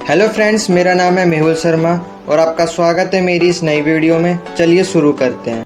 Hello friends, मेरा नाम है मेहुल शर्मा और आपका स्वागत है मेरी इस नई वीडियो में। चलिए शुरू करते हैं।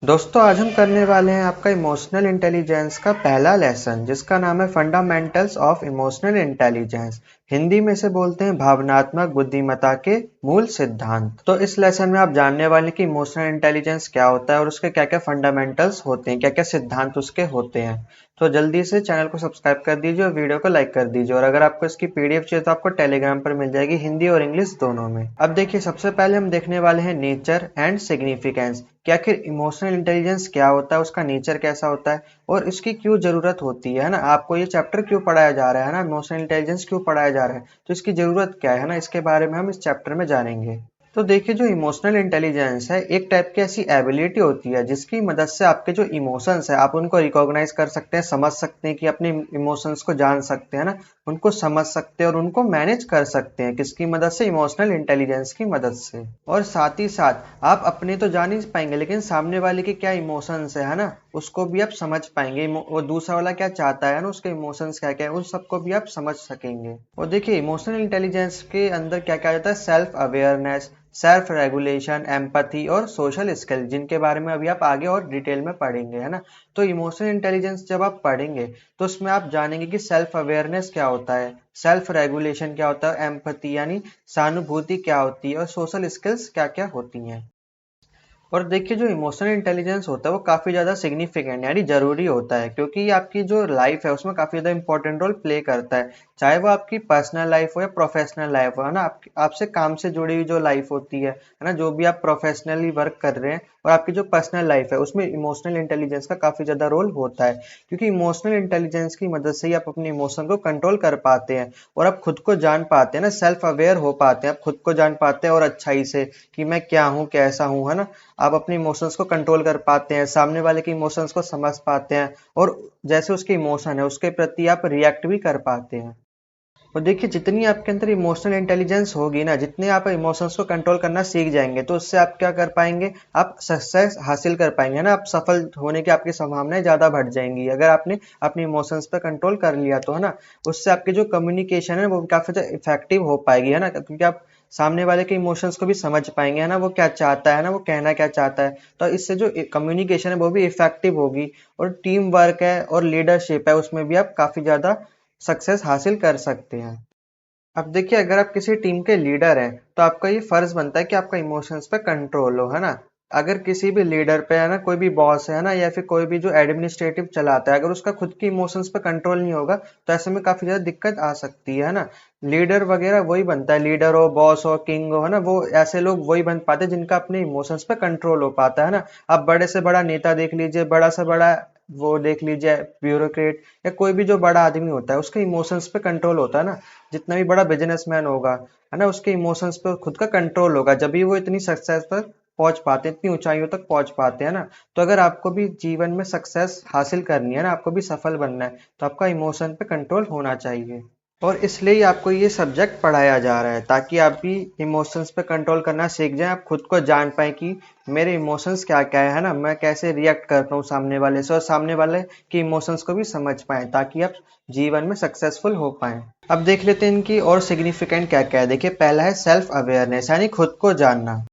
दोस्तों, आज हम करने वाले हैं आपका इमोशनल इंटेलिजेंस का पहला लेसन, जिसका नाम है fundamentals of emotional intelligence. Hindi में से बोलते हैं भावनात्मक बुद्धिमत्ता के मूल सिद्धांत। तो इस लेसन में आप जानने वाले कि इमोशनल इंटेलिजेंस क्या होता है और उसके क्या क्या फंडामेंटल्स होते हैं, क्या क्या सिद्धांत उसके होते हैं। तो जल्दी से चैनल को सब्सक्राइब कर दीजिए और वीडियो को लाइक कर दीजिए। और अगर आपको इसकी पीडीएफ चाहिए तो आपको टेलीग्राम पर मिल जाएगी, हिंदी और इंग्लिश दोनों में। अब देखिए, सबसे पहले हम देखने वाले हैं नेचर एंड सिग्निफिकेंस कि आखिर इमोशनल इंटेलिजेंस क्या होता है, उसका नेचर कैसा होता है और इसकी क्यों जरूरत होती है ना। आपको ये चैप्टर क्यों पढ़ाया जा रहा है ना, इमोशनल इंटेलिजेंस क्यों पढ़ाया जा रहा है, तो इसकी जरूरत क्या है ना, इसके बारे में हम इस चैप्टर में जानेंगे। तो देखिए, जो इमोशनल इंटेलिजेंस है एक टाइप की ऐसी एबिलिटी होती है जिसकी मदद से आपके जो इमोशंस है आप उनको रिकॉग्नाइज कर सकते हैं, समझ सकते हैं कि अपने इमोशंस को जान सकते हैं ना, उनको समझ सकते हैं और उनको मैनेज कर सकते हैं। किसकी मदद से? इमोशनल इंटेलिजेंस की मदद से। और साथ ही साथ आप अपने तो जान ही पाएंगे, लेकिन सामने वाले के क्या इमोशंस है ना, उसको भी आप समझ पाएंगे। वो दूसरा वाला क्या चाहता है ना, उसके इमोशंस क्या क्या है, उन सबको भी आप समझ सकेंगे। और देखिए, इमोशनल इंटेलिजेंस के अंदर क्या क्या आता है? Self awareness, self regulation, empathy और सोशल स्किल, जिनके बारे में अभी आप आगे और डिटेल में पढ़ेंगे, है ना। तो इमोशनल इंटेलिजेंस जब आप पढ़ेंगे तो उसमें आप जानेंगे कि सेल्फ अवेयरनेस क्या होता है, सेल्फ रेगुलेशन क्या होता है, एम्पैथी यानी सहानुभूति क्या होती है और सोशल स्किल्स क्या क्या होती हैं। और देखिए, जो इमोशनल इंटेलिजेंस होता है वो काफ़ी ज़्यादा सिग्निफिकेंट यानी ज़रूरी होता है, क्योंकि ये आपकी जो लाइफ है उसमें काफ़ी ज़्यादा इंपॉर्टेंट रोल प्ले करता है। चाहे वो आपकी पर्सनल लाइफ हो या प्रोफेशनल लाइफ हो, है ना। आपसे काम से जुड़ी हुई जो लाइफ होती है ना, जो भी आप प्रोफेशनली वर्क कर रहे हैं, और आपकी जो पर्सनल लाइफ है उसमें इमोशनल इंटेलिजेंस का काफ़ी ज़्यादा रोल होता है। क्योंकि इमोशनल इंटेलिजेंस की मदद से ही आप अपने इमोशन को कंट्रोल कर पाते हैं और आप खुद को जान पाते हैं ना, सेल्फ अवेयर हो पाते हैं, आप खुद को जान पाते हैं और अच्छाई से कि मैं क्या हूँ, कैसा हूँ, है ना। आप अपने इमोशंस को कंट्रोल कर पाते हैं, सामने वाले के इमोशंस को समझ पाते हैं और जैसे उसके इमोशन है उसके प्रति आप रिएक्ट भी कर पाते हैं। और देखिए, जितनी आपके अंदर इमोशनल इंटेलिजेंस होगी ना, जितने आप इमोशंस को कंट्रोल करना सीख जाएंगे, तो उससे आप क्या कर पाएंगे? आप सक्सेस हासिल कर पाएंगे ना, आप सफल होने की आपकी संभावनाएं ज्यादा बढ़ जाएंगी अगर आपने अपने इमोशंस पे कंट्रोल कर लिया तो, है ना। उससे आपकी जो कम्युनिकेशन है वो काफी ज्यादा इफेक्टिव हो पाएगी, है ना, क्योंकि आप सामने वाले के इमोशंस को भी समझ पाएंगे, है ना, वो क्या चाहता है ना, वो कहना क्या चाहता है। तो इससे जो कम्युनिकेशन है वो भी इफेक्टिव होगी और टीम वर्क है और लीडरशिप है उसमें भी आप काफी ज्यादा सक्सेस हासिल कर सकते हैं। अब देखिए, अगर आप किसी टीम के लीडर हैं तो आपका ये फर्ज बनता है कि आपका इमोशंस पे कंट्रोल हो, है ना। अगर किसी भी लीडर पे, है ना, कोई भी बॉस है ना, या फिर कोई भी जो एडमिनिस्ट्रेटिव चलाता है, अगर उसका खुद की इमोशंस पे कंट्रोल नहीं होगा तो ऐसे में काफी ज्यादा दिक्कत आ सकती है ना। लीडर वगैरह वही बनता है, लीडर हो, बॉस हो, किंग हो, है ना, वो ऐसे लोग वही बन पाते हैं जिनका अपने इमोशंस पे कंट्रोल हो पाता है ना। आप बड़े से बड़ा नेता देख लीजिए, बड़ा से बड़ा वो देख लीजिए ब्यूरोक्रेट, या कोई भी जो बड़ा आदमी होता है उसके इमोशंस पे कंट्रोल होता है ना। जितना भी बड़ा बिजनेसमैन होगा, है ना, उसके इमोशंस पे खुद का कंट्रोल होगा, जब भी वो इतनी सक्सेस पर पहुंच पाते हैं, इतनी ऊंचाइयों तक पहुंच पाते हैं ना। तो अगर आपको भी जीवन में सक्सेस हासिल करनी है ना, आपको भी सफल बनना है, तो आपका इमोशन पे कंट्रोल होना चाहिए। और इसलिए ही आपको ये सब्जेक्ट पढ़ाया जा रहा है, ताकि आप भी इमोशंस पे कंट्रोल करना सीख जाएं, आप खुद को जान पाए कि मेरे इमोशंस क्या क्या है ना, मैं कैसे रिएक्ट करता हूँ सामने वाले से, और सामने वाले के इमोशंस को भी समझ पाए, ताकि आप जीवन में सक्सेसफुल हो पाए। अब देख लेते हैं इनकी और सिग्निफिकेंट क्या क्या है। देखिए, पहला है सेल्फ अवेयरनेस यानी खुद को जानना।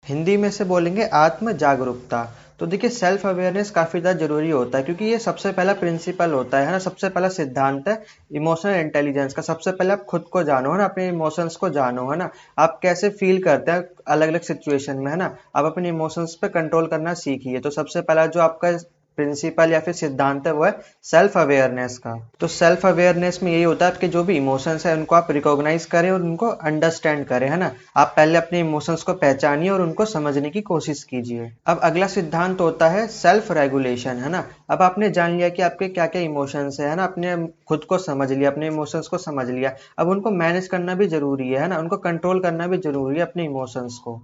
हिंदी में से बोलेंगे आत्म जागरूकता। तो देखिए, सेल्फ अवेयरनेस काफी ज्यादा जरूरी होता है, क्योंकि ये सबसे पहला प्रिंसिपल होता है ना, सबसे पहला सिद्धांत है इमोशनल इंटेलिजेंस का। सबसे पहले आप खुद को जानो, है ना, अपने इमोशंस को जानो, है ना। आप कैसे फील करते हैं अलग अलग सिचुएशन में, है ना। आप अपने इमोशंस पे कंट्रोल करना सीखिए। तो सबसे पहला जो आपका प्रिंसिपल या फिर सिद्धांत है वो है सेल्फ अवेयरनेस का। तो सेल्फ अवेयरनेस में यही होता है आपके जो भी इमोशंस है उनको आप रिकॉग्नाइज करें और उनको अंडरस्टैंड करें, है ना। आप पहले अपने इमोशंस को पहचानिए और उनको समझने की कोशिश कीजिए। अब अगला सिद्धांत होता है सेल्फ रेगुलेशन, है ना। अब आपने जान लिया कि आपके क्या क्या इमोशंस है ना, अपने खुद को समझ लिया, अपने इमोशंस को समझ लिया। अब उनको मैनेज करना भी जरूरी है ना, उनको कंट्रोल करना भी जरूरी है अपने इमोशंस को।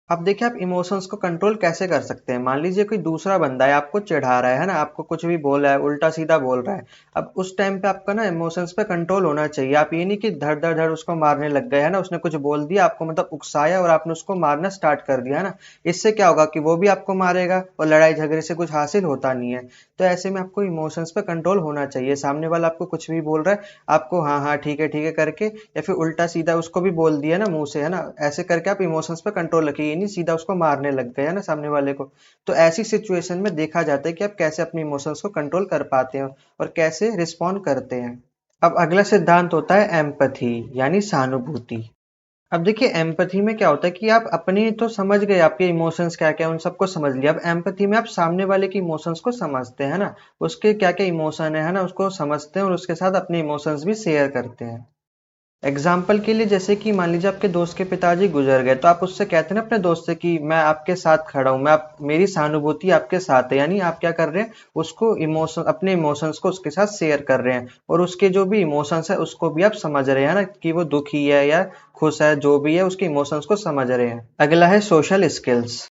अब देखिए आप इमोशंस को कंट्रोल कैसे कर सकते हैं। मान लीजिए कोई दूसरा बंदा है आपको चिढ़ा रहा है ना, आपको कुछ भी बोल रहा है, उल्टा सीधा बोल रहा है। अब उस टाइम पे आपका ना इमोशंस पे कंट्रोल होना चाहिए। आप ये नहीं कि धड़ धड़ धड़ उसको मारने लग गए है ना, उसने कुछ बोल दिया आपको मतलब उकसाया और आपने उसको मारना स्टार्ट कर दिया है ना। इससे क्या होगा कि वो भी आपको मारेगा और लड़ाई झगड़े से कुछ हासिल होता नहीं है। तो ऐसे में आपको इमोशंस पे कंट्रोल होना चाहिए। सामने वाला आपको कुछ भी बोल रहा है, आपको हाँ हाँ ठीक है करके या फिर उल्टा सीधा उसको भी बोल दिया ना मुंह से है ना, ऐसे करके आप इमोशंस पे कंट्रोल रखिए। ये नहीं सीधा उसको मारने लग गए है ना सामने वाले को। तो ऐसी सिचुएशन में देखा जाता है कि आप कैसे अपने इमोशंस को कंट्रोल कर पाते हैं और कैसे रिस्पॉन्ड करते हैं। अब अगला सिद्धांत होता है एम्पैथी यानी सहानुभूति। अब देखिए एम्पैथी में क्या होता है कि आप अपनी तो समझ गए आपके इमोशंस क्या क्या, उन सबको समझ लिया। अब एम्पैथी में आप सामने वाले के इमोशंस को समझते हैं ना, उसके क्या क्या इमोशन है ना, उसको समझते हैं और उसके साथ अपने इमोशंस भी शेयर करते हैं। एग्जाम्पल के लिए जैसे कि मान लीजिए आपके दोस्त के पिताजी गुजर गए, तो आप उससे कहते हैं ना अपने दोस्त से कि मैं आपके साथ खड़ा हूँ, मैं आप मेरी सहानुभूति आपके साथ है। यानी आप क्या कर रहे हैं, उसको इमोशन अपने इमोशंस को उसके साथ शेयर कर रहे हैं और उसके जो भी इमोशंस है उसको भी आप समझ रहे हैं ना, कि वो दुखी है या खुश है, जो भी है उसके इमोशंस को समझ रहे हैं। अगला है सोशल स्किल्स।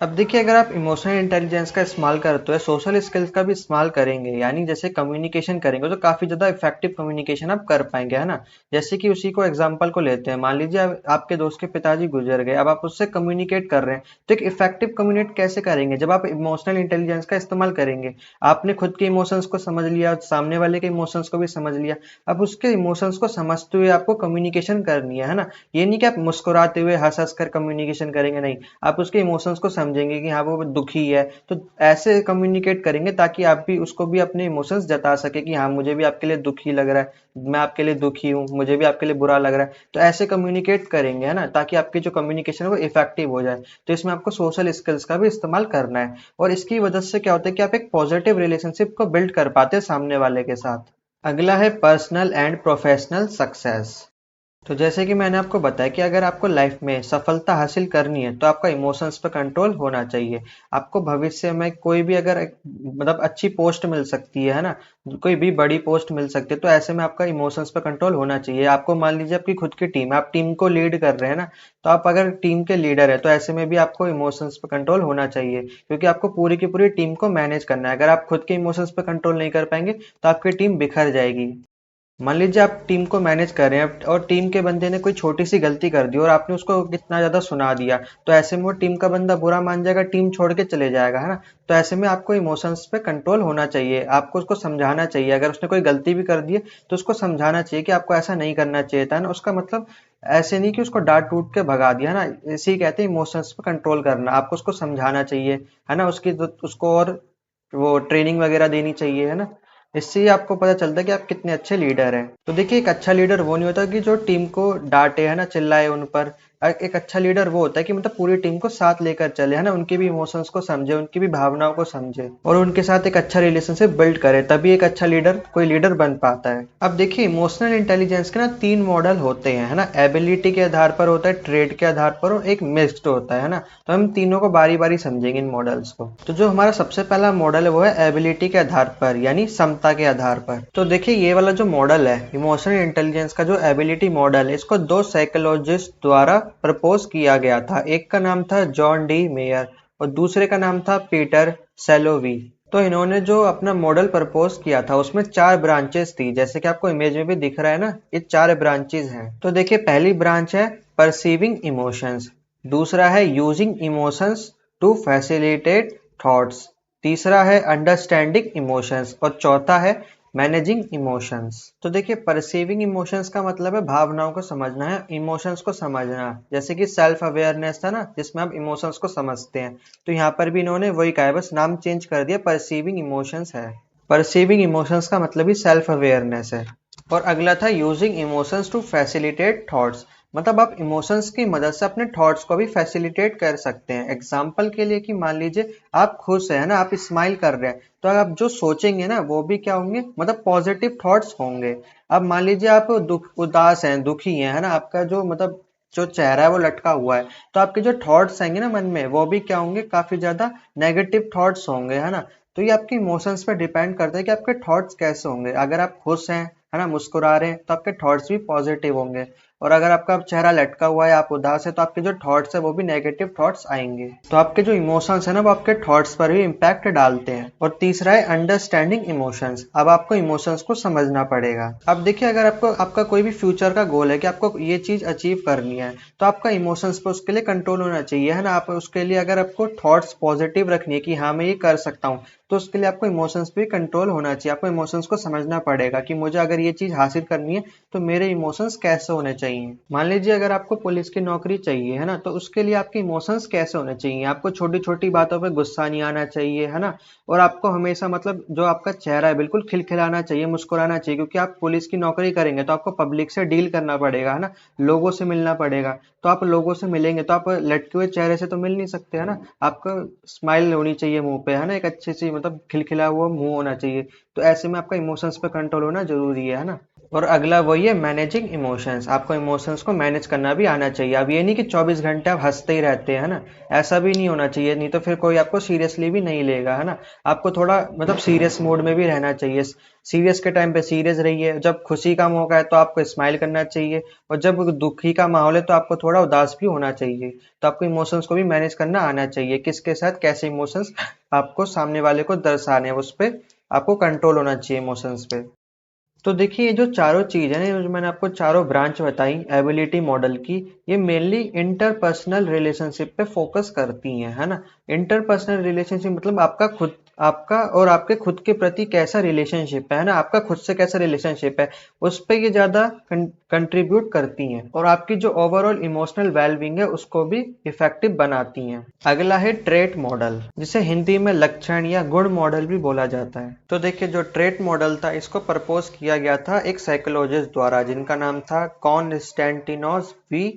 अब देखिए अगर आप इमोशनल इंटेलिजेंस का इस्तेमाल करते हो, सोशल स्किल्स का भी इस्तेमाल करेंगे, यानी जैसे कम्युनिकेशन करेंगे, तो काफी ज्यादा इफेक्टिव कम्युनिकेशन आप कर पाएंगे है ना। जैसे कि उसी को एग्जांपल को लेते हैं, मान लीजिए आपके दोस्त के पिताजी गुजर गए, अब आप उससे कम्युनिकेट कर रहे हैं, तो एक इफेक्टिव कम्युनिकेट कैसे करेंगे, जब आप इमोशनल इंटेलिजेंस का इस्तेमाल करेंगे। आपने खुद के इमोशंस को समझ लिया, सामने वाले के इमोशंस को भी समझ लिया। अब उसके इमोशंस को समझते हुए आपको कम्युनिकेशन करनी है ना। ये नहीं कि आप मुस्कुराते हुए हंस हंस कर कम्युनिकेशन करेंगे, नहीं, आप उसके इमोशंस को समझेंगे कि हाँ वो दुखी है, तो ऐसे कम्युनिकेट करेंगे ताकि आप भी उसको भी अपने इमोशंस जता सके कि हाँ मुझे भी आपके लिए दुखी लग रहा है, मैं आपके लिए दुखी हूँ, मुझे भी आपके लिए बुरा लग रहा है। तो ऐसे कम्युनिकेट करेंगे है ना, ताकि आपकी जो कम्युनिकेशन है वो इफेक्टिव हो जाए। तो इसमें आपको सोशल स्किल्स का भी इस्तेमाल करना है और इसकी वजह से क्या होता है कि आप एक पॉजिटिव रिलेशनशिप को बिल्ड कर पाते हैं सामने वाले के साथ। अगला है पर्सनल एंड प्रोफेशनल सक्सेस। तो जैसे कि मैंने आपको बताया कि अगर आपको लाइफ में सफलता हासिल करनी है तो आपका इमोशंस पर कंट्रोल होना चाहिए। आपको भविष्य में कोई भी अगर मतलब अच्छी पोस्ट मिल सकती है ना, कोई भी बड़ी पोस्ट मिल सकती है, तो ऐसे में आपका इमोशंस पर कंट्रोल होना चाहिए। आपको मान लीजिए आपकी खुद की टीम है, आप टीम को लीड कर रहे हैं ना, तो आप अगर टीम के लीडर है तो ऐसे में भी आपको इमोशंस पर कंट्रोल होना चाहिए, क्योंकि आपको पूरी की पूरी टीम को मैनेज करना है। अगर आप खुद के इमोशंस पर कंट्रोल नहीं कर पाएंगे तो आपकी टीम बिखर जाएगी। मान लीजिए आप टीम को मैनेज कर रहे हैं और टीम के बंदे ने कोई छोटी सी गलती कर दी और आपने उसको कितना ज्यादा सुना दिया, तो ऐसे में वो टीम का बंदा बुरा मान जाएगा, टीम छोड़ के चले जाएगा है ना। तो ऐसे में आपको इमोशंस पे कंट्रोल होना चाहिए, आपको उसको समझाना चाहिए। अगर उसने कोई गलती भी कर दी है तो उसको समझाना चाहिए कि आपको ऐसा नहीं करना चाहिए था ना। उसका मतलब ऐसे नहीं कि उसको डांट टूट के भगा दिया ना, इसी कहते हैं इमोशंस पे कंट्रोल करना। आपको उसको समझाना चाहिए है ना, उसको और वो ट्रेनिंग वगैरह देनी चाहिए है ना। इससे ही आपको पता चलता है कि आप कितने अच्छे लीडर हैं। तो देखिए एक अच्छा लीडर वो नहीं होता कि जो टीम को डांटे है ना, चिल्लाए उन पर। एक अच्छा लीडर वो होता है कि मतलब पूरी टीम को साथ लेकर चले है ना, उनके भी इमोशंस को समझे, उनकी भी भावनाओं को समझे और उनके साथ एक अच्छा रिलेशनशिप बिल्ड करे, तभी एक अच्छा लीडर कोई लीडर बन पाता है। अब देखिए इमोशनल इंटेलिजेंस के ना 3 मॉडल होते हैं है ना, एबिलिटी के आधार पर होता है, ट्रेड के आधार पर और एक मिक्स्ड होता है ना। तो हम तीनों को बारी बारी समझेंगे इन मॉडल्स को। तो जो हमारा सबसे पहला मॉडल है वो है एबिलिटी के आधार पर यानी क्षमता के आधार पर। तो देखिए ये वाला जो मॉडल है इमोशनल इंटेलिजेंस का, जो एबिलिटी मॉडल है, इसको 2 साइकोलॉजिस्ट द्वारा प्रपोज किया गया था। एक का नाम था जॉन डी मेयर और दूसरे का नाम था पीटर सेलोवी। तो इन्होंने जो अपना मॉडल प्रपोज किया था उसमें 4 ब्रांचेस थी, जैसे कि आपको इमेज में भी दिख रहा है ना, ये 4 ब्रांचेस हैं। तो देखिए पहली ब्रांच है परसीविंग इमोशंस, दूसरा है using emotions to facilitate thoughts, तीसरा है अंडरस्टैंडिंग इमोशंस और चौथा है मैनेजिंग इमोशंस। तो देखिए परसीविंग इमोशंस का मतलब है भावनाओं को समझना है, इमोशंस को समझना। जैसे कि सेल्फ अवेयरनेस था ना, जिसमें आप इमोशंस को समझते हैं, तो यहाँ पर भी इन्होंने वही कहा है, बस नाम चेंज कर दिया, परसीविंग इमोशंस है। परसीविंग इमोशंस का मतलब ही सेल्फ अवेयरनेस है। और अगला था using emotions to facilitate thoughts, मतलब आप इमोशंस की मदद से अपने थॉट्स को भी फैसिलिटेट कर सकते हैं। एग्जाम्पल के लिए कि मान लीजिए आप खुश है ना, आप स्माइल कर रहे हैं, तो आप जो सोचेंगे ना वो भी क्या होंगे, मतलब पॉजिटिव थॉट्स होंगे। अब मान लीजिए आप उदास हैं, दुखी हैं है ना, आपका जो मतलब जो चेहरा है वो लटका हुआ है, तो आपके जो थॉट्स आएंगे ना मन में वो भी क्या होंगे, काफी ज्यादा नेगेटिव थॉट्स होंगे है ना। तो ये आपके इमोशंस पे डिपेंड करता है कि आपके थॉट्स कैसे होंगे। अगर आप खुश हैं है ना, मुस्कुरा रहे हैं, तो आपके थॉट्स भी पॉजिटिव होंगे। और अगर आपका चेहरा लटका हुआ है, आप उदास है, तो आपके जो थॉट्स है वो भी नेगेटिव थॉट्स आएंगे। तो आपके जो इमोशंस है ना वो आपके थॉट्स पर भी इम्पैक्ट डालते हैं। और तीसरा है अंडरस्टैंडिंग इमोशंस। अब आपको इमोशंस को समझना पड़ेगा। अब देखिए, अगर आपको आपका कोई भी फ्यूचर का गोल है कि आपको ये चीज अचीव करनी है, तो आपका इमोशंस पे उसके लिए कंट्रोल होना चाहिए, है ना। आप उसके लिए अगर आपको थॉट्स पॉजिटिव रखनी है कि हाँ मैं ये कर सकता हूँ, तो उसके लिए आपको इमोशंस पे कंट्रोल होना चाहिए। आपको इमोशंस को समझना पड़ेगा कि मुझे अगर ये चीज हासिल करनी है तो मेरे इमोशंस कैसे होने चाहिए। मान लीजिए अगर आपको पुलिस की नौकरी चाहिए, है ना, तो उसके लिए आपके इमोशंस कैसे होने चाहिए। आपको छोटी छोटी बातों पे गुस्सा नहीं आना चाहिए, है ना। और आपको हमेशा मतलब जो आपका चेहरा है बिल्कुल खिलखिलाना चाहिए, मुस्कुराना चाहिए, क्योंकि आप पुलिस की नौकरी करेंगे तो आपको पब्लिक से डील करना पड़ेगा, है ना, लोगों से मिलना पड़ेगा। तो आप लोगों से मिलेंगे तो आप लटके हुए चेहरे से तो मिल नहीं सकते, है ना। आपका स्माइल होनी चाहिए मुंह पे, है ना, एक अच्छी सी मतलब खिलखिला हुआ मुंह होना चाहिए। तो ऐसे में आपका इमोशंस पे कंट्रोल होना जरूरी है ना। और अगला वही है मैनेजिंग इमोशंस। आपको इमोशंस को मैनेज करना भी आना चाहिए। अब ये नहीं कि 24 घंटे आप हंसते ही रहते हैं, है ना, ऐसा भी नहीं होना चाहिए, नहीं तो फिर कोई आपको सीरियसली भी नहीं लेगा, है ना। आपको थोड़ा मतलब सीरियस मोड में भी रहना चाहिए। सीरियस के टाइम पे सीरियस रहिए, जब खुशी का मौका है तो आपको स्माइल करना चाहिए, और जब दुखी का माहौल है तो आपको थोड़ा उदास भी होना चाहिए। तो आपको इमोशंस को भी मैनेज करना आना चाहिए, किसके साथ कैसे इमोशंस आपको सामने वाले को दर्शाने हैं, उस पे आपको कंट्रोल होना चाहिए इमोशंस पे। तो देखिए, ये जो चारों चीज है ना, ये जो मैंने आपको चारों ब्रांच बताई एबिलिटी मॉडल की, ये मेनली इंटरपर्सनल रिलेशनशिप पे फोकस करती हैं, है ना। इंटरपर्सनल रिलेशनशिप मतलब आपका और आपके खुद के प्रति कैसा रिलेशनशिप है ना, आपका खुद से कैसा रिलेशनशिप है, उस पे ये ज्यादा कंट्रीब्यूट करती हैं, और आपकी जो ओवरऑल इमोशनल वेलबींग है उसको भी इफेक्टिव बनाती हैं। अगला है ट्रेट मॉडल, जिसे हिंदी में लक्षण या गुण मॉडल भी बोला जाता है। तो देखिए, जो ट्रेट मॉडल था इसको प्रपोज किया गया था एक साइकोलॉजिस्ट द्वारा, जिनका नाम था कॉन्स्टेंटिनोस वी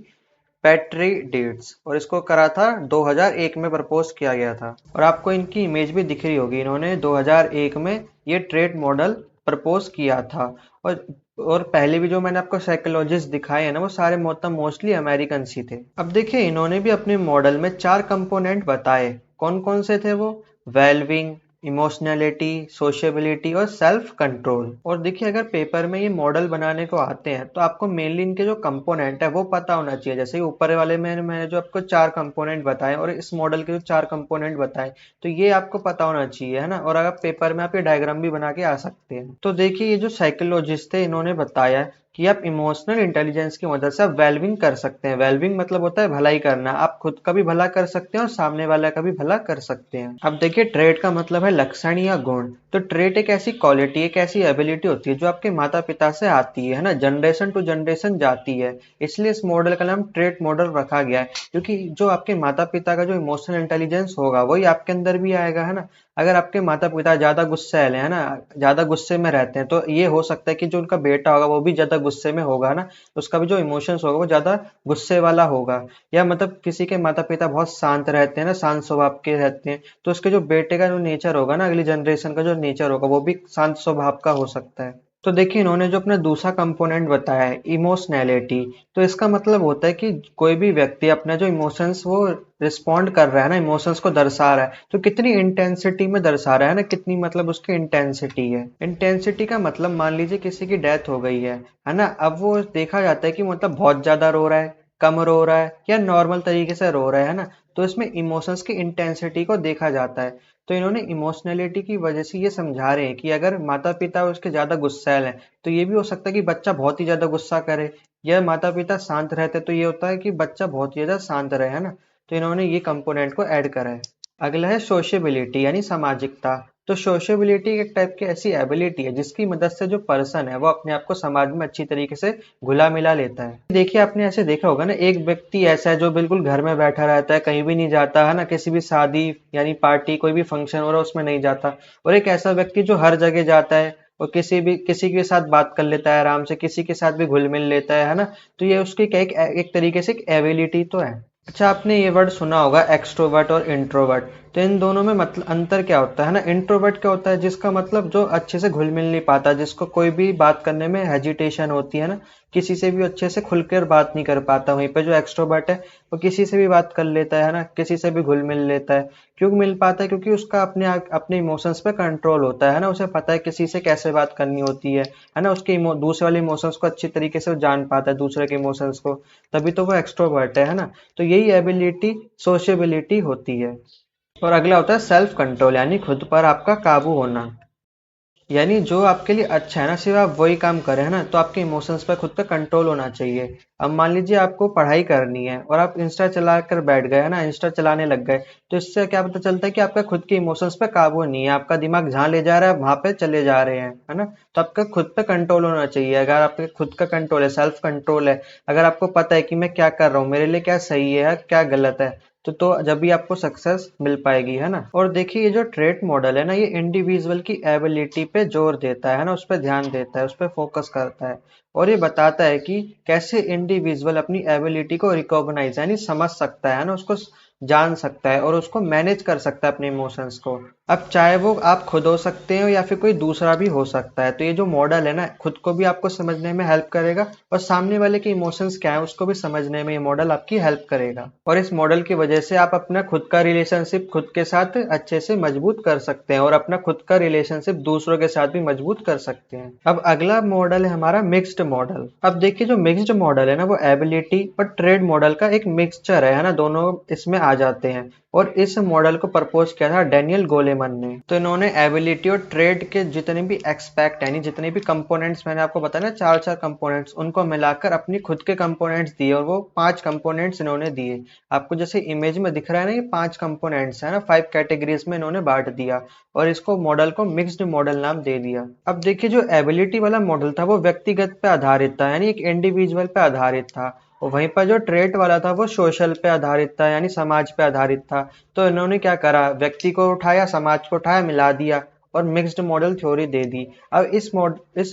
पेट्रिडिस, और इसको करा था 2001 में प्रपोज किया गया था। और आपको इनकी इमेज भी दिख रही होगी, इन्होंने 2001 में ये ट्रेट मॉडल प्रपोज किया था। और और पहले भी जो मैंने आपको साइकोलॉजिस्ट दिखाए हैं ना, वो सारे मतलब मोस्टली अमेरिकन ही थे। अब देखिए, इन्होंने भी अपने मॉडल में 4 कंपोनेंट बताए। कौन कौन से थे वो? वेलबिंग, इमोशनैलिटी, सोशेबिलिटी और सेल्फ कंट्रोल। और देखिए, अगर पेपर में ये मॉडल बनाने को आते हैं तो आपको मेनली इनके जो कंपोनेंट है वो पता होना चाहिए। जैसे कि ऊपर वाले में मैंने जो आपको 4 कंपोनेंट बताए, और इस मॉडल के जो 4 कंपोनेंट बताए, तो ये आपको पता होना चाहिए, है ना। और अगर पेपर में आप ये डायग्राम भी बना के आ सकते हैं। तो देखिए, ये जो साइकोलॉजिस्ट थे इन्होंने बताया कि आप इमोशनल इंटेलिजेंस की मदद से आप वेलबिंग कर सकते हैं। वेलबिंग मतलब होता है भलाई करना। आप खुद का भी भला कर सकते हैं और सामने वाले का भी भला कर सकते हैं। अब देखिए, ट्रेट का मतलब है लक्षण या गुण। तो ट्रेट एक ऐसी क्वालिटी, एक ऐसी एबिलिटी होती है जो आपके माता पिता से आती है ना, जनरेशन टू जनरेशन जाती है। इसलिए इस मॉडल का नाम ट्रेट मॉडल रखा गया है, क्योंकि जो आपके माता पिता का जो इमोशनल इंटेलिजेंस होगा वही आपके अंदर भी आएगा, है ना। अगर आपके माता पिता ज्यादा गुस्सैल है ना, ज्यादा गुस्से में रहते हैं, तो ये हो सकता है कि जो उनका बेटा होगा वो भी ज्यादा गुस्से में होगा ना, उसका भी जो इमोशंस होगा वो ज्यादा गुस्से वाला होगा। या मतलब किसी के माता पिता बहुत शांत रहते हैं ना, शांत स्वभाव के रहते हैं, तो उसके जो बेटे का जो नेचर होगा ना, अगली जनरेशन का जो नेचर होगा वो भी शांत स्वभाव का हो सकता है। तो देखिए, इन्होंने जो अपना दूसरा कंपोनेंट बताया है इमोशनैलिटी, तो इसका मतलब होता है कि कोई भी व्यक्ति अपना जो इमोशंस वो रिस्पॉन्ड कर रहा है ना, इमोशंस को दर्शा रहा है, तो कितनी इंटेंसिटी में दर्शा रहा है ना, कितनी मतलब उसकी इंटेंसिटी है। इंटेंसिटी का मतलब, मान लीजिए किसी की डेथ हो गई है ना, अब वो देखा जाता है कि मतलब बहुत ज्यादा रो रहा है, कम रो रहा है, या नॉर्मल तरीके से रो रहा है ना। तो इसमें इमोशंस की इंटेंसिटी को देखा जाता है। तो इन्होंने इमोशनैलिटी की वजह से ये समझा रहे हैं कि अगर माता पिता उसके ज्यादा गुस्सैल हैं, तो ये भी हो सकता है कि बच्चा बहुत ही ज्यादा गुस्सा करे, या माता पिता शांत रहते तो ये होता है कि बच्चा बहुत ही ज्यादा शांत रहे, है ना। तो इन्होंने ये कंपोनेंट को ऐड करा है। अगला है सोशेबिलिटी यानी सामाजिकता। तो सोशेबिलिटी एक टाइप की ऐसी एबिलिटी है जिसकी मदद से जो पर्सन है वो अपने आप को समाज में अच्छी तरीके से घुला मिला लेता है। देखिए, आपने ऐसे देखा होगा ना, एक व्यक्ति ऐसा है जो बिल्कुल घर में बैठा रहता है, कहीं भी नहीं जाता, है ना, किसी भी शादी यानी पार्टी कोई भी फंक्शन हो रहा है उसमें नहीं जाता। और एक ऐसा व्यक्ति जो हर जगह जाता है और किसी के साथ बात कर लेता है आराम से, किसी के साथ भी घुल मिल लेता है ना। तो ये उसकी एक तरीके से एक एबिलिटी तो है। अच्छा, आपने ये वर्ड सुना होगा एक्सट्रोवर्ट और इंट्रोवर्ट। तो इन दोनों में मतलब अंतर क्या होता है ना, इंट्रोवर्ट क्या होता है, जिसका मतलब जो अच्छे से घुल मिल नहीं पाता, जिसको कोई भी बात करने में हेजिटेशन होती है ना, किसी से भी अच्छे से खुलकर बात नहीं कर पाता। वहीं पे जो एक्सट्रोवर्ट है वो किसी से भी बात कर लेता है ना, किसी से भी घुल मिल लेता है। क्यों मिल पाता है? क्योंकि उसका अपने इमोशंस पे कंट्रोल होता है ना, उसे पता है किसी से कैसे बात करनी होती है ना, उसके दूसरे वाले इमोशंस को अच्छी तरीके से वो जान पाता है, दूसरे के इमोशंस को। तभी तो वो एक्सट्रोवर्ट है ना। तो यही एबिलिटी सोशेबिलिटी होती है। और अगला होता है सेल्फ कंट्रोल, यानी खुद पर आपका काबू होना। यानी जो आपके लिए अच्छा है ना, सिर्फ आप वही काम करें, है ना। तो आपके इमोशंस पर खुद पे कंट्रोल होना चाहिए। अब मान लीजिए आपको पढ़ाई करनी है और आप इंस्टा चला कर बैठ गए, है ना, इंस्टा चलाने लग गए। तो इससे क्या पता चलता है कि आपका खुद के इमोशंस पे काबू नहीं है, आपका दिमाग जहाँ ले जा रहा है वहां पे चले जा रहे हैं, है ना। तो आपका खुद पे कंट्रोल होना चाहिए। अगर आपके खुद का कंट्रोल है, सेल्फ कंट्रोल है, अगर आपको पता है कि मैं क्या कर रहा हूँ, मेरे लिए क्या सही है क्या गलत है, तो जब भी आपको सक्सेस मिल पाएगी, है ना। और देखिए ये जो ट्रेट मॉडल है ना, ये इंडिविजुअल की एबिलिटी पे जोर देता है ना, उस पर ध्यान देता है, उस पर फोकस करता है। और ये बताता है कि कैसे इंडिविजुअल अपनी एबिलिटी को रिकॉग्नाइज यानी समझ सकता है ना, उसको जान सकता है और उसको मैनेज कर सकता है अपने इमोशंस को। अब चाहे वो आप खुद हो सकते हो या फिर कोई दूसरा भी हो सकता है। तो ये जो मॉडल है ना, खुद को भी आपको समझने में हेल्प करेगा और सामने वाले के इमोशंस क्या है उसको भी समझने में ये मॉडल आपकी हेल्प करेगा। और इस मॉडल की वजह से आप अपना खुद का रिलेशनशिप खुद के साथ अच्छे से मजबूत कर सकते हैं और अपना खुद का रिलेशनशिप दूसरों के साथ भी मजबूत कर सकते हैं। अब अगला मॉडल है हमारा मिक्स्ड मॉडल। अब देखिए जो मिक्स्ड मॉडल है ना, वो एबिलिटी और ट्रेड मॉडल का एक मिक्सचर है ना, दोनों इसमें आ जाते हैं। और इस मॉडल को प्रपोज किया था डेनियल गोलेमन ने। तो इन्होंने एबिलिटी और ट्रेड के जितने भी एक्सपेक्ट यानी जितने भी कंपोनेंट्स मैंने आपको बताया ना, चार चार कंपोनेंट्स, उनको मिलाकर अपनी खुद के कंपोनेंट्स दिए और वो 5 कंपोनेंट्स इन्होंने दिए। आपको जैसे इमेज में दिख रहा है ना, ये 5 कंपोनेंट्स है ना, 5 कैटेगरीज में इन्होंने बांट दिया और इसको मॉडल को मिक्स्ड मॉडल नाम दे दिया। अब देखिए जो एबिलिटी वाला मॉडल था वो व्यक्तिगत पे आधारित था, यानी एक इंडिविजुअल पे आधारित था। और वहीं पर जो ट्रेट वाला था वो सोशल पे आधारित था, यानी समाज पे आधारित था। तो इन्होंने क्या करा, व्यक्ति को उठाया, समाज को उठाया, मिला दिया और मिक्स्ड मॉडल थ्योरी दे दी। अब इस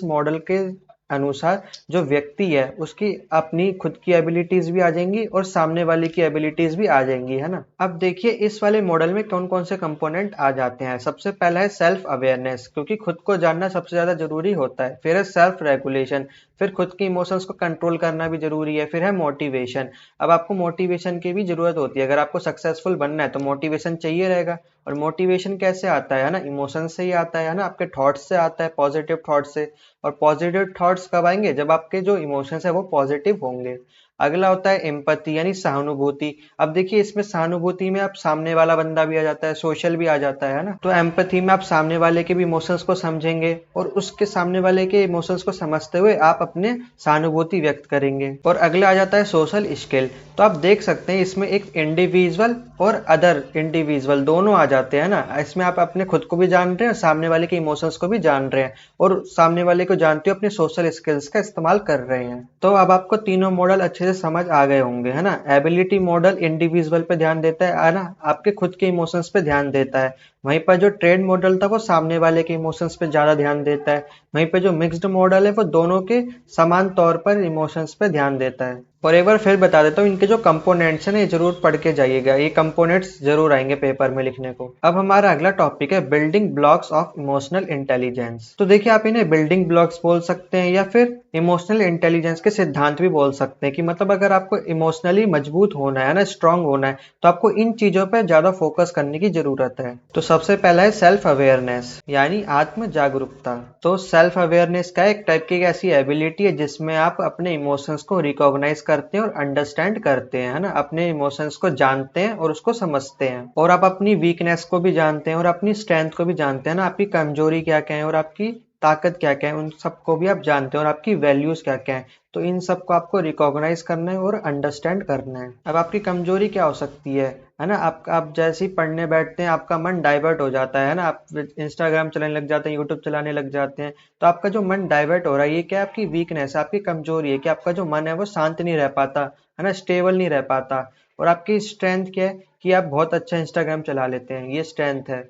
मॉडल के अनुसार जो व्यक्ति है उसकी अपनी खुद की एबिलिटीज भी आ जाएंगी और सामने वाले की एबिलिटीज भी आ जाएंगी, है ना। अब देखिए इस वाले मॉडल में कौन कौन से कंपोनेंट आ जाते हैं। सबसे पहला है सेल्फ अवेयरनेस, क्योंकि खुद को जानना सबसे ज्यादा जरूरी होता है। फिर है सेल्फ रेगुलेशन, फिर खुद के इमोशंस को कंट्रोल करना भी जरूरी है। फिर है मोटिवेशन। अब आपको मोटिवेशन की भी जरूरत होती है, अगर आपको सक्सेसफुल बनना है तो मोटिवेशन चाहिए रहेगा। और मोटिवेशन कैसे आता है ना, इमोशन से ही आता है ना, आपके थॉट्स से आता है, पॉजिटिव थॉट्स से। और पॉजिटिव थॉट्स कब आएंगे, जब आपके जो इमोशंस है वो पॉजिटिव होंगे। अगला होता है एम्पैथी यानी सहानुभूति। अब देखिए इसमें सहानुभूति में आप सामने वाला बंदा भी आ जाता है, सोशल भी आ जाता है ना। तो एम्पैथी में आप सामने वाले के भी इमोशंस को समझेंगे और उसके सामने वाले के इमोशंस को समझते हुए आप अपने सहानुभूति व्यक्त करेंगे। और अगला आ जाता है सोशल स्किल। तो आप देख सकते हैं इसमें एक इंडिविजुअल और अदर इंडिविजुअल दोनों आ जाते हैं ना। इसमें आप अपने खुद को भी जान रहे हैं, सामने वाले के इमोशंस को भी जान रहे हैं और सामने वाले को जानते हो अपने सोशल स्किल्स का इस्तेमाल कर रहे हैं। तो अब आपको तीनों मॉडल अच्छे से समझ आ गए होंगे, है ना। एबिलिटी मॉडल इंडिविजुअल पे ध्यान देता है ना, आपके खुद के इमोशंस पे ध्यान देता है। वहीं पर जो ट्रेड मॉडल था वो सामने वाले के इमोशंस पे ज्यादा ध्यान देता है। वहीं पे जो मिक्स्ड मॉडल है वो दोनों के समान तौर पर इमोशंस पे ध्यान देता है। और एक बार फिर बता देता हूँ, इनके जो कंपोनेंट्स हैं ना, ये जरूर पढ़ के जाइएगा, ये कंपोनेंट्स जरूर आएंगे पेपर में लिखने को। अब हमारा अगला टॉपिक है building blocks of emotional intelligence. तो देखिए आप इन्हें बिल्डिंग ब्लॉक्स बोल सकते हैं या फिर इमोशनल इंटेलिजेंस के सिद्धांत भी बोल सकते हैं। कि मतलब अगर आपको इमोशनली मजबूत होना है ना, स्ट्रांग होना है, तो आपको इन चीजों पर ज्यादा फोकस करने की जरूरत है। तो सबसे पहला है सेल्फ अवेयरनेस यानी आत्म जागरूकता। तो सेल्फ अवेयरनेस का एक टाइप की ऐसी एबिलिटी है जिसमें आप अपने इमोशंस को रिकॉग्नाइज करते हैं और अंडरस्टैंड करते हैं, है ना। अपने इमोशंस को जानते हैं और उसको समझते हैं और आप अपनी वीकनेस को भी जानते हैं और अपनी स्ट्रेंथ को भी जानते हैं ना। आपकी कमजोरी क्या क्या है और आपकी ताकत क्या क्या है, उन सबको भी आप जानते हैं और आपकी वैल्यूज क्या क्या है। तो इन सबको आपको रिकॉग्नाइज करना है और अंडरस्टैंड करना है। अब आपकी कमजोरी क्या हो सकती है ना। आप जैसे ही पढ़ने बैठते हैं आपका मन डाइवर्ट हो जाता है ना, आप इंस्टाग्राम चलाने लग जाते हैं, यूट्यूब चलाने लग जाते हैं। तो आपका जो मन डाइवर्ट हो रहा है, ये क्या आपकी वीकनेस है, आपकी कमजोरी है कि आपका जो मन है वो शांत नहीं रह पाता, है ना, स्टेबल नहीं रह पाता। और आपकी स्ट्रेंथ क्या है कि आप बहुत अच्छा इंस्टाग्राम चला लेते हैं, ये स्ट्रेंथ है।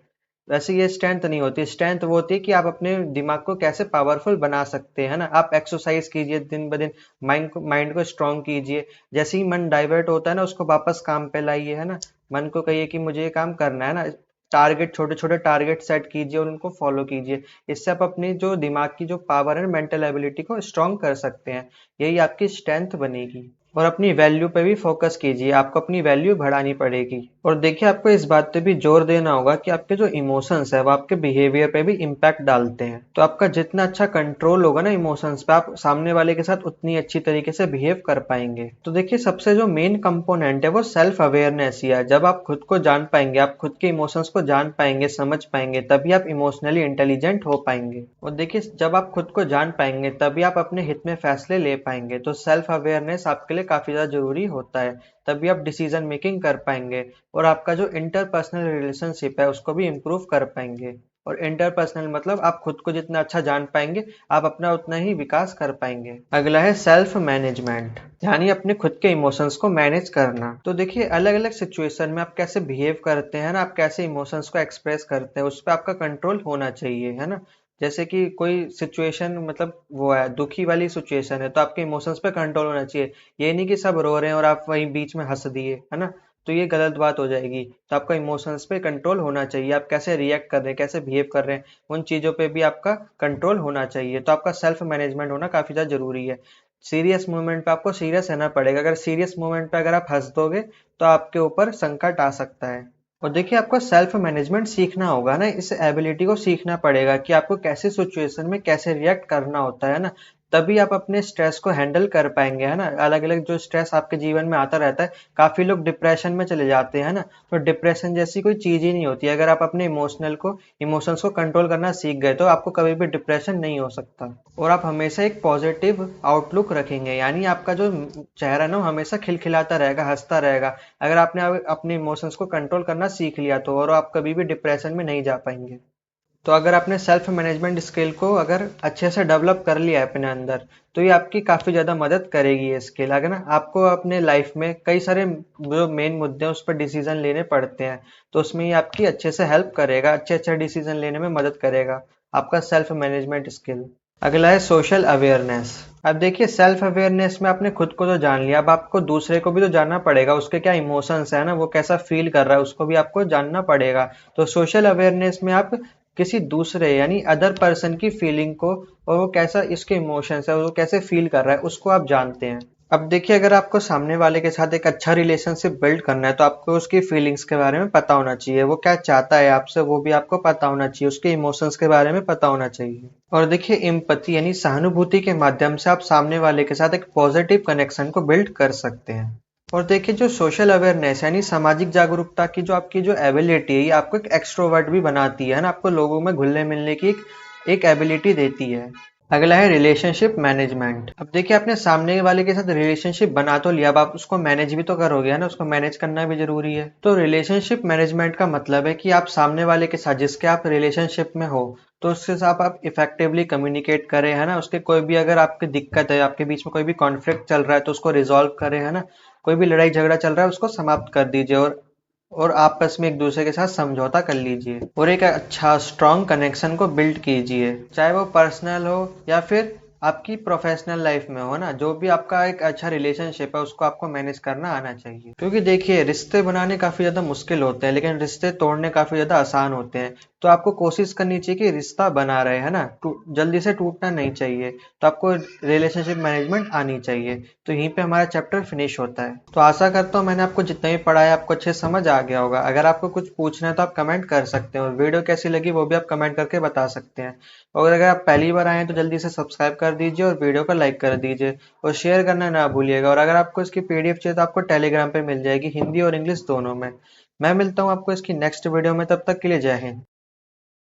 वैसे ये स्ट्रेंथ नहीं होती, स्ट्रेंथ वो होती है कि आप अपने दिमाग को कैसे पावरफुल बना सकते हैं ना। आप एक्सरसाइज कीजिए दिन ब दिन, माइंड को स्ट्रांग कीजिए। जैसे ही मन डाइवर्ट होता है ना, उसको वापस काम पे लाइए, है ना। मन को कहिए कि मुझे ये काम करना है ना, टारगेट, छोटे छोटे टारगेट सेट कीजिए और उनको फॉलो कीजिए। इससे आप अपनी जो दिमाग की जो पावर है, मेंटल एबिलिटी को स्ट्रांग कर सकते हैं। यही आपकी स्ट्रेंथ बनेगी। और अपनी वैल्यू पे भी फोकस कीजिए, आपको अपनी वैल्यू बढ़ानी पड़ेगी। और देखिए, आपको इस बात पे भी जोर देना होगा कि आपके जो इमोशंस है वो आपके बिहेवियर पे भी इम्पैक्ट डालते हैं। तो आपका जितना अच्छा कंट्रोल होगा ना इमोशंस पे, आप सामने वाले के साथ उतनी अच्छी तरीके से बिहेव कर पाएंगे। तो देखिए, सबसे जो मेन कंपोनेंट है वो सेल्फ अवेयरनेस ही है। जब आप खुद को जान पाएंगे, आप खुद के इमोशंस को जान पाएंगे, समझ पाएंगे, तभी आप इमोशनली इंटेलिजेंट हो पाएंगे। और देखिए, जब आप खुद को जान पाएंगे तभी आप अपने हित में फैसले ले पाएंगे। तो सेल्फ अवेयरनेस आपके लिए काफी ज्यादा जरूरी होता है। तभी आप डिसीजन मेकिंग कर पाएंगे और आपका जो इंटरपर्सनल रिलेशनशिप है उसको भी इम्प्रूव कर पाएंगे। और इंटरपर्सनल मतलब आप खुद को जितना अच्छा जान पाएंगे, आप अपना उतना ही विकास कर पाएंगे। अगला है सेल्फ मैनेजमेंट, यानी अपने खुद के इमोशंस को मैनेज करना। तो देखिए, अलग अलग सिचुएशन में आप कैसे बिहेव करते हैं ना, आप कैसे इमोशंस को एक्सप्रेस करते हैं, उस पर आपका कंट्रोल होना चाहिए, है ना। जैसे कि कोई सिचुएशन, मतलब वो है दुखी वाली सिचुएशन है, तो आपके इमोशंस पे कंट्रोल होना चाहिए। ये नहीं कि सब रो रहे हैं और आप वहीं बीच में हंस दिए, है ना। तो ये गलत बात हो जाएगी। तो आपका इमोशंस पे कंट्रोल होना चाहिए, आप कैसे रिएक्ट कर रहे हैं, कैसे बिहेव कर रहे हैं, उन चीज़ों पे भी आपका कंट्रोल होना चाहिए। तो आपका सेल्फ मैनेजमेंट होना काफ़ी ज़्यादा जरूरी है। सीरियस मोमेंट पे आपको सीरियस रहना पड़ेगा। अगर सीरियस मोमेंट पे अगर आप हंस दोगे तो आपके ऊपर संकट आ सकता है। और देखिए, आपको सेल्फ मैनेजमेंट सीखना होगा ना, इस एबिलिटी को सीखना पड़ेगा कि आपको कैसे सिचुएशन में कैसे रिएक्ट करना होता है ना। तभी आप अपने स्ट्रेस को हैंडल कर पाएंगे, है ना। अलग अलग जो स्ट्रेस आपके जीवन में आता रहता है, काफी लोग डिप्रेशन में चले जाते हैं ना। तो डिप्रेशन जैसी कोई चीज ही नहीं होती। अगर आप अपने इमोशंस को कंट्रोल करना सीख गए तो आपको कभी भी डिप्रेशन नहीं हो सकता। और आप हमेशा एक पॉजिटिव आउटलुक रखेंगे, यानी आपका जो चेहरा ना वो हमेशा खिलखिलाता रहेगा, हंसता रहेगा। अगर आपने अपने इमोशंस को कंट्रोल करना सीख लिया तो, और आप कभी भी डिप्रेशन में नहीं जा पाएंगे। तो अगर आपने सेल्फ मैनेजमेंट स्किल को अगर अच्छे से डेवलप कर लिया है अपने अंदर, तो ये आपकी काफ़ी ज़्यादा मदद करेगी ये स्किल। अगर ना आपको अपने लाइफ में कई सारे जो मेन मुद्दे हैं उस पर डिसीजन लेने पड़ते हैं, तो उसमें ये आपकी अच्छे से हेल्प करेगा, अच्छे अच्छे डिसीजन लेने में मदद करेगा आपका सेल्फ मैनेजमेंट स्किल। अगला है सोशल अवेयरनेस। अब देखिए, सेल्फ अवेयरनेस में आपने खुद को तो जान लिया, अब आपको दूसरे को भी तो जानना पड़ेगा। उसके क्या इमोशंस है ना, वो कैसा फील कर रहा है, उसको भी आपको जानना पड़ेगा। तो सोशल अवेयरनेस में आप किसी दूसरे यानी अदर पर्सन की फीलिंग को, और वो कैसा इसके इमोशंस है, वो कैसे फील कर रहा है, उसको आप जानते हैं। अब देखिए, अगर आपको सामने वाले के साथ एक अच्छा रिलेशनशिप बिल्ड करना है तो आपको उसकी फीलिंग्स के बारे में पता होना चाहिए। वो क्या चाहता है आपसे वो भी आपको पता होना चाहिए, उसके इमोशंस के बारे में पता होना चाहिए। और देखिए, एम्पैथी यानी सहानुभूति के माध्यम से आप सामने वाले के साथ एक पॉजिटिव कनेक्शन को बिल्ड कर सकते हैं। और देखिए, जो सोशल अवेयरनेस यानी सामाजिक जागरूकता की जो आपकी जो एबिलिटी है, ये आपको एक एक्सट्रोवर्ट भी बनाती है ना, आपको लोगों में घुलने मिलने की एक एबिलिटी देती है। अगला है रिलेशनशिप मैनेजमेंट। अब देखिए, आपने सामने वाले के साथ रिलेशनशिप बना तो लिया, अब आप उसको मैनेज भी तो करोगे, है ना। उसको मैनेज करना भी जरूरी है। तो रिलेशनशिप मैनेजमेंट का मतलब है कि आप सामने वाले के साथ जिसके आप रिलेशनशिप में हो, तो उसके साथ आप इफेक्टिवली कम्युनिकेट करें, है ना। उसके कोई भी अगर आपकी दिक्कत है, आपके बीच में कोई भी कॉन्फ्लिक्ट चल रहा है, तो उसको रिजॉल्व करें, है ना। कोई भी लड़ाई झगड़ा चल रहा है उसको समाप्त कर दीजिए, और आपस में एक दूसरे के साथ समझौता कर लीजिए और एक अच्छा स्ट्रांग कनेक्शन को बिल्ड कीजिए, चाहे वो पर्सनल हो या फिर आपकी प्रोफेशनल लाइफ में हो ना। जो भी आपका एक अच्छा रिलेशनशिप है उसको आपको मैनेज करना आना चाहिए। क्योंकि देखिए, रिश्ते बनाने काफी ज्यादा मुश्किल होते हैं लेकिन रिश्ते तोड़ने काफी ज्यादा आसान होते हैं। तो आपको कोशिश करनी चाहिए कि रिश्ता बना रहे, है ना। जल्दी से टूटना नहीं चाहिए। तो आपको रिलेशनशिप मैनेजमेंट आनी चाहिए। तो यहीं पे हमारा चैप्टर फिनिश होता है। तो आशा करता हूँ मैंने आपको जितना भी पढ़ाया आपको अच्छे से समझ आ गया होगा। अगर आपको कुछ पूछना है तो आप कमेंट कर सकते हैं, और वीडियो कैसी लगी वो भी आप कमेंट करके बता सकते हैं। और अगर आप पहली बार आए हैं तो जल्दी से सब्सक्राइब कर दीजिए और वीडियो को लाइक कर दीजिए और शेयर करना ना भूलिएगा। और अगर आपको इसकी पीडीएफ चाहिए तो आपको टेलीग्राम पे मिल जाएगी, हिंदी और इंग्लिश दोनों में। मैं मिलता हूँ आपको इसकी नेक्स्ट वीडियो में, तब तक के लिए जय हिंद।